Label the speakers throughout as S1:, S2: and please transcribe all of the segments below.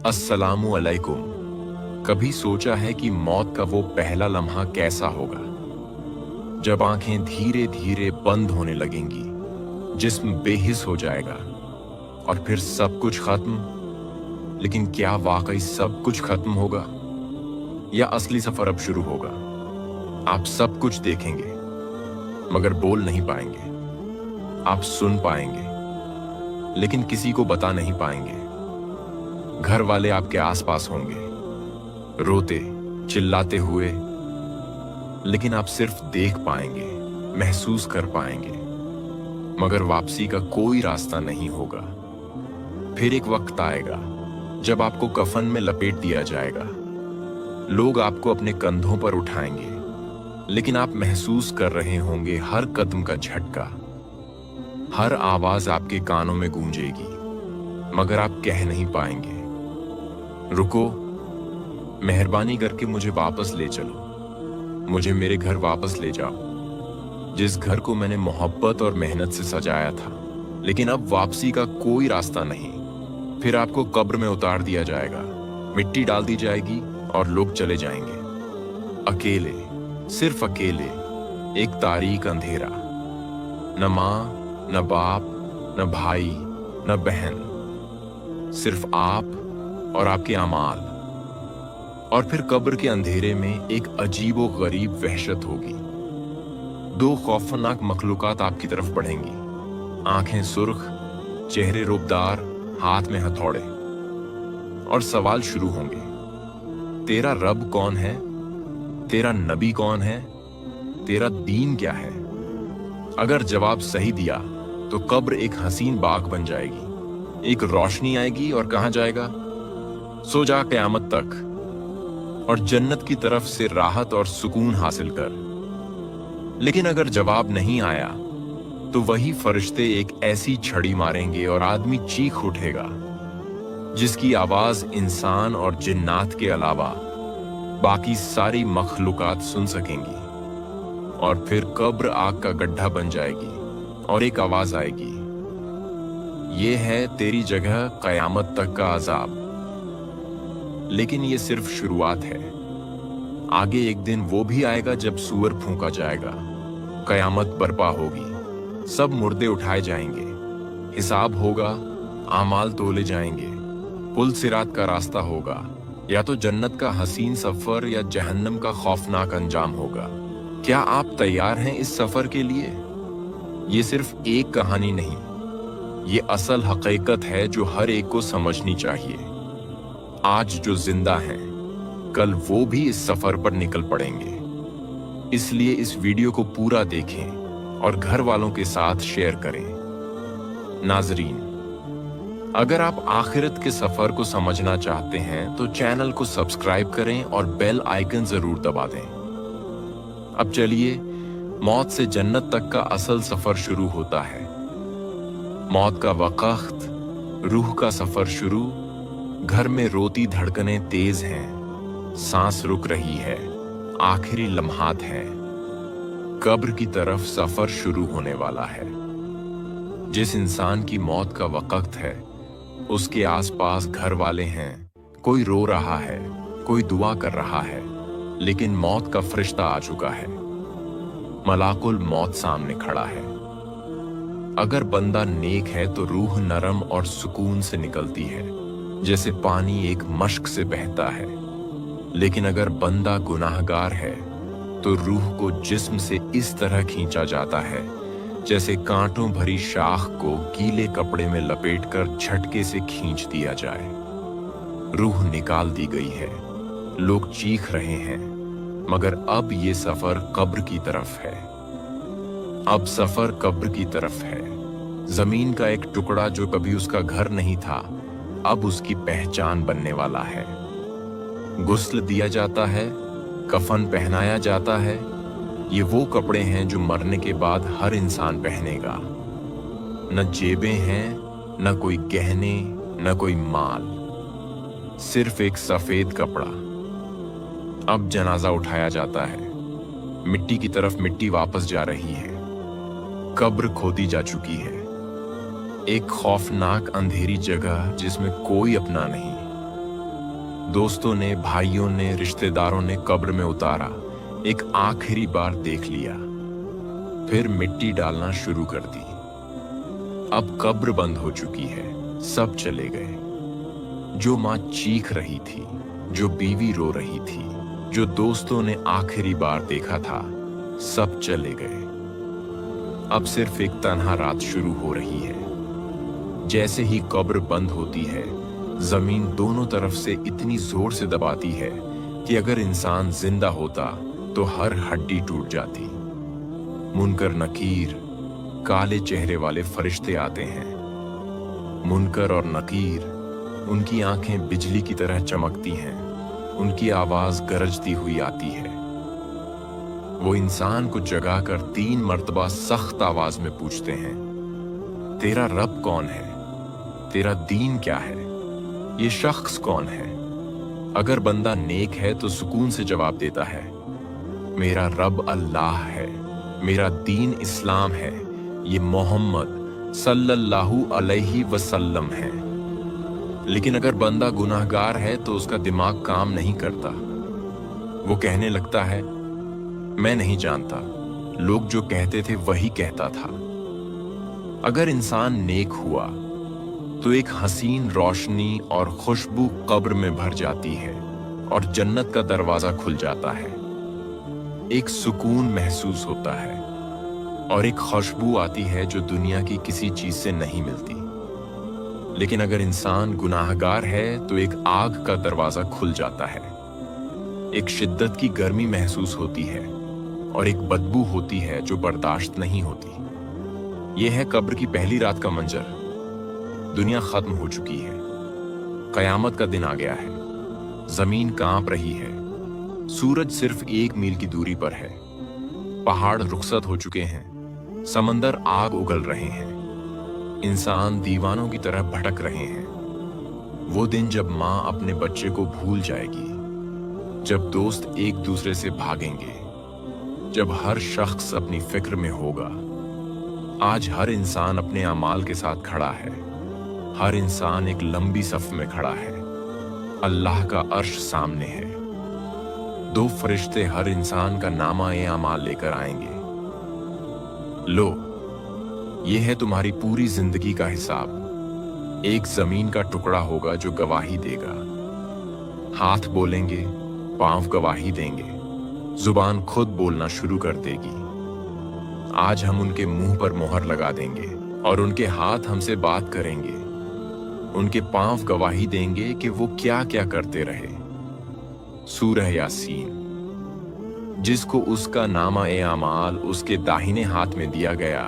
S1: अस्सलामु अलैकुम। कभी सोचा है कि मौत का वो पहला लम्हा कैसा होगा, जब आंखें धीरे धीरे बंद होने लगेंगी, जिस्म बेहिस हो जाएगा और फिर सब कुछ खत्म। लेकिन क्या वाकई सब कुछ खत्म होगा या असली सफर अब शुरू होगा? आप सब कुछ देखेंगे मगर बोल नहीं पाएंगे। आप सुन पाएंगे लेकिन किसी को बता नहीं पाएंगे। घर वाले आपके आसपास होंगे, रोते चिल्लाते हुए, लेकिन आप सिर्फ देख पाएंगे, महसूस कर पाएंगे, मगर वापसी का कोई रास्ता नहीं होगा। फिर एक वक्त आएगा जब आपको कफन में लपेट दिया जाएगा। लोग आपको अपने कंधों पर उठाएंगे, लेकिन आप महसूस कर रहे होंगे हर कदम का झटका। हर आवाज आपके कानों में गूंजेगी, मगर आप कह नहीं पाएंगे, रुको, मेहरबानी करके मुझे वापस ले चलो, मुझे मेरे घर वापस ले जाओ, जिस घर को मैंने मोहब्बत और मेहनत से सजाया था। लेकिन अब वापसी का कोई रास्ता नहीं। फिर आपको कब्र में उतार दिया जाएगा, मिट्टी डाल दी जाएगी और लोग चले जाएंगे, अकेले, सिर्फ अकेले। एक तारीक अंधेरा, न माँ, न बाप, न भाई, न बहन, सिर्फ आप और आपके अमाल। और फिर कब्र के अंधेरे में एक अजीबो गरीब वहशत होगी। दो खौफनाक मखलूकात आपकी तरफ बढ़ेंगी, आंखें सुर्ख, चेहरे रूपदार, हाथ में हथौड़े। और सवाल शुरू होंगे, तेरा रब कौन है? तेरा नबी कौन है? तेरा दीन क्या है? अगर जवाब सही दिया तो कब्र एक हसीन बाग बन जाएगी। एक रोशनी आएगी और कहा जाएगा, सो जा क़यामत तक और जन्नत की तरफ से राहत और सुकून हासिल कर। लेकिन अगर जवाब नहीं आया तो वही फरिश्ते एक ऐसी छड़ी मारेंगे और आदमी चीख उठेगा जिसकी आवाज इंसान और जिन्नात के अलावा बाकी सारी मखलूकात सुन सकेंगी। और फिर कब्र आग का गड्ढा बन जाएगी और एक आवाज आएगी, ये है तेरी जगह क़यामत तक का अजाब। लेकिन ये सिर्फ शुरुआत है। आगे एक दिन वो भी आएगा जब सूअर फूंका जाएगा, क़यामत बर्पा होगी, सब मुर्दे उठाए जाएंगे, हिसाब होगा, आमाल तोले जाएंगे, पुल सिरात का रास्ता होगा, या तो जन्नत का हसीन सफर या जहन्नम का खौफनाक अंजाम होगा। क्या आप तैयार हैं इस सफर के लिए? ये सिर्फ एक कहानी नहीं, ये असल हकीकत है जो हर एक को समझनी चाहिए। आज जो जिंदा हैं, कल वो भी इस सफर पर निकल पड़ेंगे। इसलिए इस वीडियो को पूरा देखें और घर वालों के साथ शेयर करें। नाजरीन, अगर आप आखिरत के सफर को समझना चाहते हैं तो चैनल को सब्सक्राइब करें और बेल आइकन जरूर दबा दें। अब चलिए, मौत से जन्नत तक का असल सफर शुरू होता है। मौत का वक्त, रूह का सफर शुरू। घर में रोती धड़कनें तेज हैं, सांस रुक रही है, आखिरी लम्हात है। कब्र की तरफ सफर शुरू होने वाला है। जिस इंसान की मौत का वक्त है, उसके आसपास घर वाले हैं। कोई रो रहा है, कोई दुआ कर रहा है, लेकिन मौत का फरिश्ता आ चुका है। मलाकुल मौत सामने खड़ा है। अगर बंदा नेक है तो रूह नरम और सुकून से निकलती है, जैसे पानी एक मश्क से बहता है। लेकिन अगर बंदा गुनाहगार है तो रूह को जिस्म से इस तरह खींचा जाता है जैसे कांटों भरी शाख को गीले कपड़े में लपेटकर झटके से खींच दिया जाए। रूह निकाल दी गई है, लोग चीख रहे हैं, मगर अब ये सफर कब्र की तरफ है। अब सफर कब्र की तरफ है। जमीन का एक टुकड़ा जो कभी उसका घर नहीं था, अब उसकी पहचान बनने वाला है। गुस्ल दिया जाता है, कफन पहनाया जाता है। ये वो कपड़े हैं जो मरने के बाद हर इंसान पहनेगा। न जेबें हैं, न कोई गहने, न कोई माल, सिर्फ एक सफेद कपड़ा। अब जनाजा उठाया जाता है। मिट्टी की तरफ मिट्टी वापस जा रही है। कब्र खोदी जा चुकी है। एक खौफनाक अंधेरी जगह जिसमें कोई अपना नहीं, दोस्तों ने, भाइयों ने, रिश्तेदारों ने कब्र में उतारा, एक आखिरी बार देख लिया, फिर मिट्टी डालना शुरू कर दी। अब कब्र बंद हो चुकी है, सब चले गए। जो माँ चीख रही थी, जो बीवी रो रही थी, जो दोस्तों ने आखिरी बार देखा था, सब चले गए। अब सिर्फ एक तन्हा रात शुरू हो रही है। जैसे ही कब्र बंद होती है, जमीन दोनों तरफ से इतनी जोर से दबाती है कि अगर इंसान जिंदा होता तो हर हड्डी टूट जाती। मुनकर नकीर, काले चेहरे वाले फरिश्ते आते हैं। मुनकर और नकीर, उनकी आंखें बिजली की तरह चमकती हैं, उनकी आवाज गरजती हुई आती है। वो इंसान को जगाकर 3 मर्तबा सख्त आवाज में पूछते हैं, तेरा रब कौन है? तेरा दीन क्या है? ये शख्स कौन है? अगर बंदा नेक है तो सुकून से जवाब देता है, मेरा रब अल्लाह है, मेरा दीन इस्लाम है, ये मोहम्मद सल्लल्लाहु अलैहि वसल्लम है। लेकिन अगर बंदा गुनाहगार है तो उसका दिमाग काम नहीं करता। वो कहने लगता है, मैं नहीं जानता, लोग जो कहते थे वही कहता था। अगर इंसान नेक हुआ तो एक हसीन रोशनी और खुशबू कब्र में भर जाती है और जन्नत का दरवाजा खुल जाता है। एक सुकून महसूस होता है और एक खुशबू आती है जो दुनिया की किसी चीज से नहीं मिलती। लेकिन अगर इंसान गुनाहगार है तो एक आग का दरवाजा खुल जाता है। एक शिद्दत की गर्मी महसूस होती है और एक बदबू होती है जो बर्दाश्त नहीं होती। यह है कब्र की पहली रात का मंजर। दुनिया खत्म हो चुकी है, कयामत का दिन आ गया है, जमीन कांप रही है, सूरज सिर्फ 1 मील की दूरी पर है, पहाड़ रुखसत हो चुके हैं, समंदर आग उगल रहे हैं, इंसान दीवानों की तरह भटक रहे हैं। वो दिन जब माँ अपने बच्चे को भूल जाएगी, जब दोस्त एक दूसरे से भागेंगे, जब हर शख्स अपनी फिक्र में होगा। आज हर इंसान अपने अमाल के साथ खड़ा है, हर इंसान एक लंबी सफ में खड़ा है। अल्लाह का अर्श सामने है। 2 फरिश्ते हर इंसान का नामा-ए-अमाल लेकर आएंगे। लो, ये है तुम्हारी पूरी जिंदगी का हिसाब। एक जमीन का टुकड़ा होगा जो गवाही देगा। हाथ बोलेंगे, पांव गवाही देंगे, जुबान खुद बोलना शुरू कर देगी। आज हम उनके मुंह पर मोहर लगा देंगे और उनके हाथ हमसे बात करेंगे। उनके पांव गवाही देंगे कि वो क्या क्या करते रहे। सूरह यासीन। जिसको उसका नामा-ए-अमाल उसके दाहिने हाथ में दिया गया,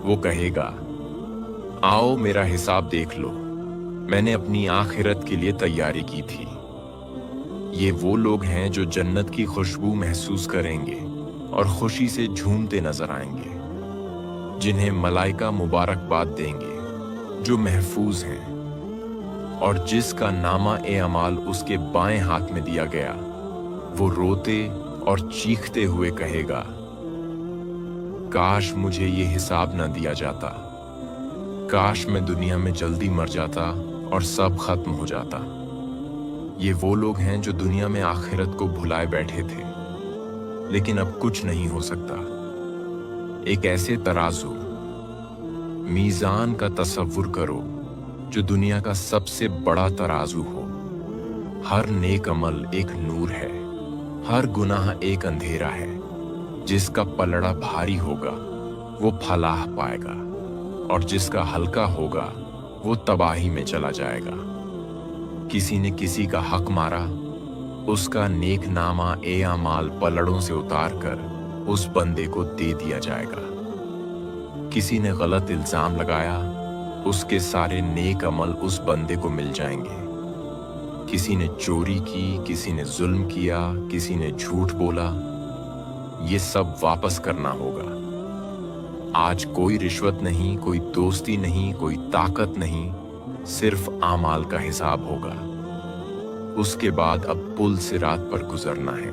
S1: वो कहेगा, आओ मेरा हिसाब देख लो, मैंने अपनी आखिरत के लिए तैयारी की थी। ये वो लोग हैं जो जन्नत की खुशबू महसूस करेंगे और खुशी से झूमते नजर आएंगे, जिन्हें मलाइका मुबारकबाद देंगे, जो महफूज हैं। और जिसका नामा-ए-अमाल उसके बाएं हाथ में दिया गया, वो रोते और चीखते हुए कहेगा, काश मुझे ये हिसाब न दिया जाता, काश मैं दुनिया में जल्दी मर जाता और सब खत्म हो जाता। ये वो लोग हैं जो दुनिया में आखिरत को भुलाए बैठे थे, लेकिन अब कुछ नहीं हो सकता। एक ऐसे तराजू, मीजान का तसव्वुर करो जो दुनिया का सबसे बड़ा तराजू हो। हर नेक अमल एक नूर है, हर गुनाह एक अंधेरा है। जिसका पलड़ा भारी होगा वो फलाह पाएगा और जिसका हल्का होगा वो तबाही में चला जाएगा। किसी ने किसी का हक मारा, उसका नेक नामा-ए-अमाल पलड़ों से उतार कर उस बंदे को दे दिया जाएगा। किसी ने गलत इल्जाम लगाया, उसके सारे नेक अमल उस बंदे को मिल जाएंगे। किसी ने चोरी की, किसी ने जुल्म किया, किसी ने झूठ बोला, ये सब वापस करना होगा। आज कोई रिश्वत नहीं, कोई दोस्ती नहीं, कोई ताकत नहीं, सिर्फ आमाल का हिसाब होगा। उसके बाद अब पुल सिरात पर गुजरना है।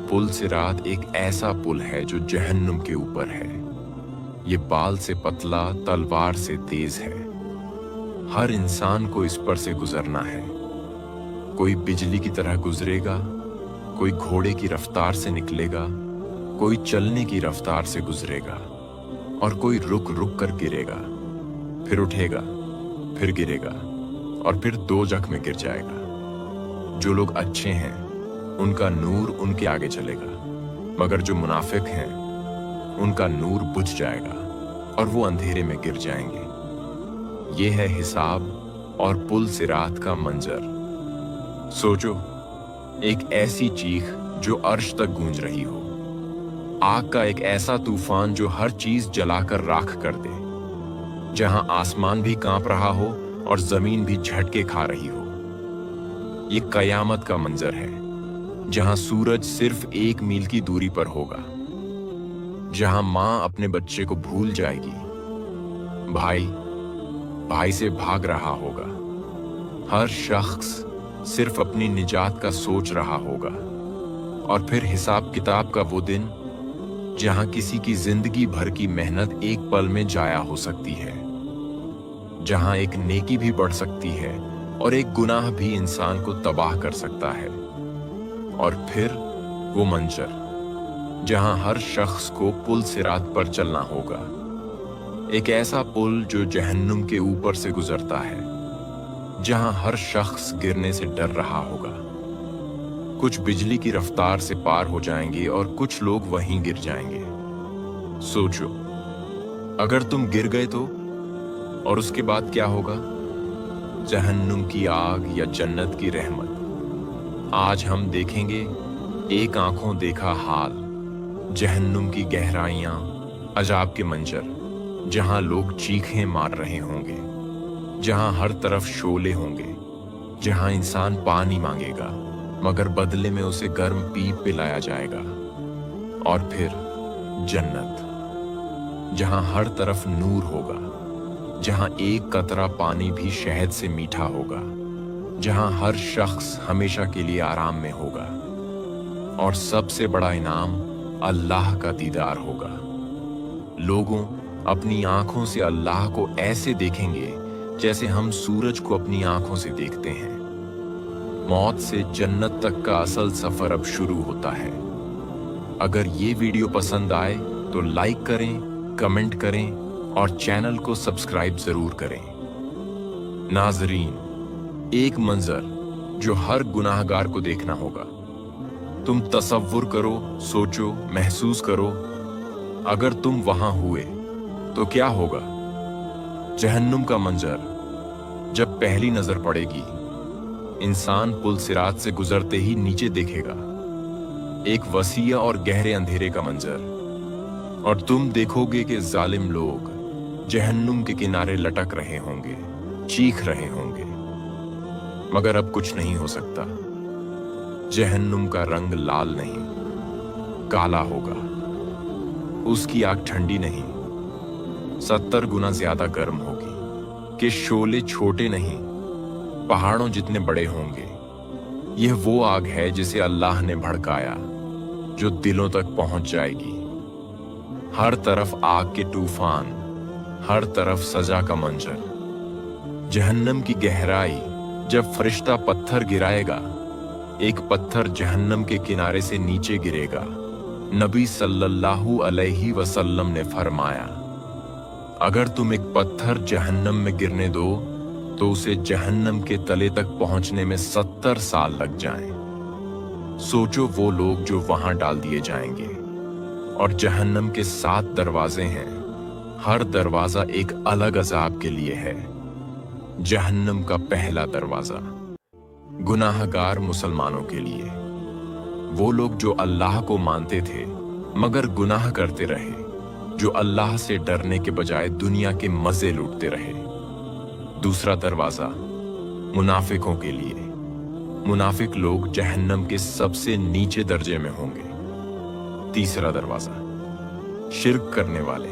S1: पुल सिरात एक ऐसा पुल है जो जहन्नुम के ऊपर है। ये बाल से पतला, तलवार से तेज है। हर इंसान को इस पर से गुजरना है। कोई बिजली की तरह गुजरेगा, कोई घोड़े की रफ्तार से निकलेगा, कोई चलने की रफ्तार से गुजरेगा, और कोई रुक रुक कर गिरेगा, फिर उठेगा, फिर गिरेगा, और फिर दोजख में गिर जाएगा। जो लोग अच्छे हैं उनका नूर उनके आगे चलेगा, मगर जो मुनाफिक हैं उनका नूर बुझ जाएगा और वो अंधेरे में गिर जाएंगे। ये है हिसाब और पुल सिरात का मंजर। सोचो, एक ऐसी चीख जो अर्श तक गूंज रही हो, आग का एक ऐसा तूफान जो हर चीज जलाकर राख कर दे, जहां आसमान भी कांप रहा हो और जमीन भी झटके खा रही हो। ये कयामत का मंजर है, जहां सूरज सिर्फ 1 मील की दूरी पर होगा, जहां मां अपने बच्चे को भूल जाएगी, भाई से भाग रहा होगा, हर शख्स सिर्फ अपनी निजात का सोच रहा होगा। और फिर हिसाब किताब का वो दिन जहां किसी की जिंदगी भर की मेहनत एक पल में जाया हो सकती है, जहां एक नेकी भी बढ़ सकती है और एक गुनाह भी इंसान को तबाह कर सकता है। और फिर वो मंजर जहां हर शख्स को पुल सिरात पर चलना होगा, एक ऐसा पुल जो जहन्नुम के ऊपर से गुजरता है, जहां हर शख्स गिरने से डर रहा होगा। कुछ बिजली की रफ्तार से पार हो जाएंगे और कुछ लोग वहीं गिर जाएंगे। सोचो, अगर तुम गिर गए तो, और उसके बाद क्या होगा? जहन्नुम की आग या जन्नत की रहमत? आज हम देखेंगे एक आंखों देखा हाल, जहन्नुम की गहराइयां, अजाब के मंजर, जहां लोग चीखें मार रहे होंगे, जहां हर तरफ शोले होंगे, जहां इंसान पानी मांगेगा मगर बदले में उसे गर्म पीप पिलाया जाएगा। और फिर जन्नत, जहां हर तरफ नूर होगा, जहां एक कतरा पानी भी शहद से मीठा होगा, जहां हर शख्स हमेशा के लिए आराम में होगा, और सबसे बड़ा इनाम अल्लाह का दीदार होगा। लोगों अपनी आंखों से अल्लाह को ऐसे देखेंगे जैसे हम सूरज को अपनी आंखों से देखते हैं। मौत से जन्नत तक का असल सफर अब शुरू होता है। अगर ये वीडियो पसंद आए तो लाइक करें, कमेंट करें और चैनल को सब्सक्राइब जरूर करें। नाजरीन, एक मंजर जो हर गुनाहगार को देखना होगा। तुम तसव्वुर करो, सोचो, महसूस करो, अगर तुम वहां हुए तो क्या होगा? जहन्नुम का मंजर जब पहली नजर पड़ेगी, इंसान पुल सिरात से गुजरते ही नीचे देखेगा, एक वसीया और गहरे अंधेरे का मंजर, और तुम देखोगे कि जालिम लोग जहन्नुम के किनारे लटक रहे होंगे, चीख रहे होंगे, मगर अब कुछ नहीं हो सकता। जहन्नुम का रंग लाल नहीं, काला होगा। उसकी आग ठंडी नहीं, 70 गुना ज्यादा गर्म होगी। कि शोले छोटे नहीं, पहाड़ों जितने बड़े होंगे। यह वो आग है जिसे अल्लाह ने भड़काया, जो दिलों तक पहुंच जाएगी। हर तरफ आग के तूफान, हर तरफ सजा का मंजर। जहन्नम की गहराई, जब फरिश्ता पत्थर गिराएगा, एक पत्थर जहन्नम के किनारे से नीचे गिरेगा। नबी सल्लल्लाहु अलैहि वसल्लम ने फरमाया, अगर तुम एक पत्थर जहन्नम में गिरने दो तो उसे जहन्नम के तले तक पहुंचने में 70 साल लग जाएं। सोचो वो लोग जो वहां डाल दिए जाएंगे। और जहन्नम के 7 दरवाजे हैं, हर दरवाजा एक अलग अजाब के लिए है। जहन्नम का पहला दरवाजा गुनाहगार मुसलमानों के लिए, वो लोग जो अल्लाह को मानते थे मगर गुनाह करते रहे, जो अल्लाह से डरने के बजाय दुनिया के मजे लूटते रहे। दूसरा दरवाजा मुनाफिकों के लिए, मुनाफिक लोग जहन्नम के सबसे नीचे दर्जे में होंगे। तीसरा दरवाजा शिर्क करने वाले,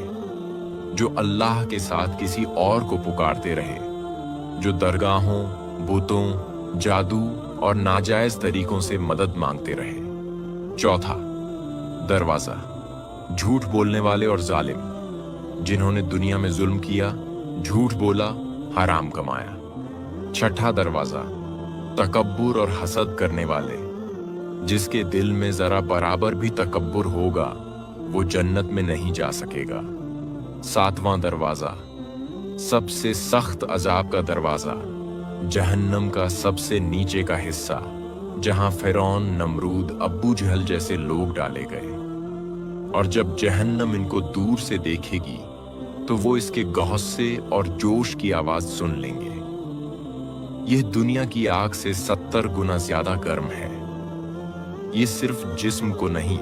S1: जो अल्लाह के साथ किसी और को पुकारते रहे, जो दरगाहों, बुतों, जादू और नाजायज तरीकों से मदद मांगते रहे। चौथा दरवाजा झूठ बोलने वाले और जालिम, जिन्होंने दुनिया में जुल्म किया, झूठ बोला, हराम कमाया। छठा दरवाजा तकब्बुर और हसद करने वाले, जिसके दिल में जरा बराबर भी तकब्बुर होगा वो जन्नत में नहीं जा सकेगा। 7वां दरवाजा, सबसे सख्त अजाब का दरवाजा, जहन्नम का सबसे नीचे का हिस्सा, जहां फिरौन, नमरूद, अब्बू जहल जैसे लोग डाले गए। और जब जहन्नम इनको दूर से देखेगी तो वो इसके गौस्से और जोश की आवाज सुन लेंगे। यह दुनिया की आग से 70 गुना ज्यादा गर्म है। ये सिर्फ जिस्म को नहीं